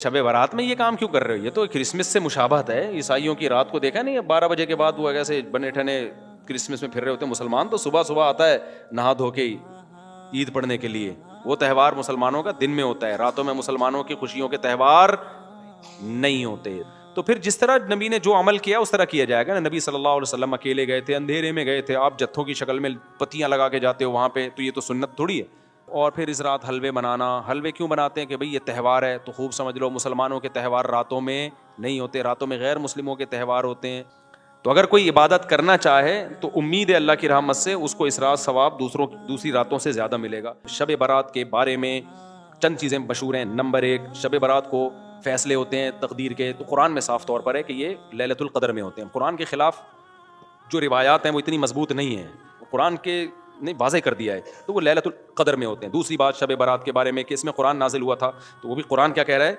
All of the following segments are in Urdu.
شب برات میں یہ کام کیوں کر رہے ہو؟ یہ تو کرسمس سے مشابہت ہے. عیسائیوں کی رات کو دیکھا نہیں, 12 بجے کے بعد وہ ایسے بنے ٹھنے کرسمس میں پھر رہے ہوتے ہیں. مسلمان تو صبح صبح آتا ہے نہا دھو کے عید پڑھنے کے لیے. وہ تہوار مسلمانوں کا دن میں ہوتا ہے, راتوں میں مسلمانوں کی خوشیوں کے تہوار نہیں ہوتے. تو پھر جس طرح نبی نے جو عمل کیا اس طرح کیا جائے گا نا. نبی صلی اللہ علیہ وسلم اکیلے گئے تھے, اندھیرے میں گئے تھے, آپ جتھوں کی شکل میں پتیاں لگا کے جاتے ہو وہاں پہ, تو یہ تو سنت تھوڑی ہے. اور پھر اس رات حلوے بنانا. حلوے کیوں بناتے ہیں؟ کہ بھئی یہ تہوار ہے. تو خوب سمجھ لو مسلمانوں کے تہوار راتوں میں نہیں ہوتے, راتوں میں غیر مسلموں کے تہوار ہوتے ہیں. تو اگر کوئی عبادت کرنا چاہے تو امید ہے اللہ کی رحمت سے اس کو اس رات ثواب دوسری راتوں سے زیادہ ملے گا. شب برات کے بارے میں چند چیزیں مشہور ہیں. نمبر 1, شب برات کو فیصلے ہوتے ہیں تقدیر کے, تو قرآن میں صاف طور پر ہے کہ یہ لیلۃ القدر میں ہوتے ہیں. قرآن کے خلاف جو روایات ہیں وہ اتنی مضبوط نہیں ہیں, قرآن کے نے واضح کر دیا ہے, تو وہ لیلۃ القدر میں ہوتے ہیں. دوسری بات شب برات کے بارے میں کہ اس میں قرآن نازل ہوا تھا, تو وہ بھی قرآن کیا کہہ رہا ہے؟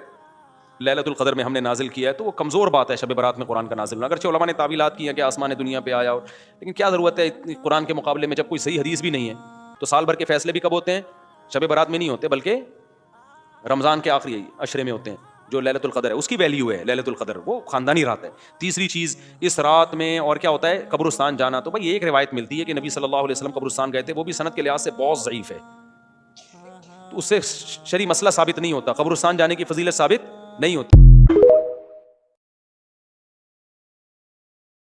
لیلۃ القدر میں ہم نے نازل کیا ہے. تو وہ کمزور بات ہے شب برات میں قرآن کا نازل ہونا. اگرچہ علماء نے تعویلات کی ہیں کہ آسمان دنیا پہ آیا, لیکن کیا ضرورت ہے قرآن کے مقابلے میں جب کوئی صحیح حدیث بھی نہیں ہے. تو سال بھر کے فیصلے بھی کب ہوتے ہیں؟ شب برات میں نہیں ہوتے, بلکہ رمضان کے آخری عشرے میں ہوتے ہیں. جو لیلۃ القدر ہے اس کی ویلیو ہے لیلۃ القدر, وہ خاندانی رات ہے. تیسری چیز, اس رات میں اور کیا ہوتا ہے؟ قبرستان جانا. تو بھائی ایک روایت ملتی ہے کہ نبی صلی اللہ علیہ وسلم قبرستان گئے تھے, وہ بھی سند کے لحاظ سے بہت ضعیف ہے, تو اس سے شرعی مسئلہ ثابت نہیں ہوتا, قبرستان جانے کی فضیلت ثابت نہیں ہوتی.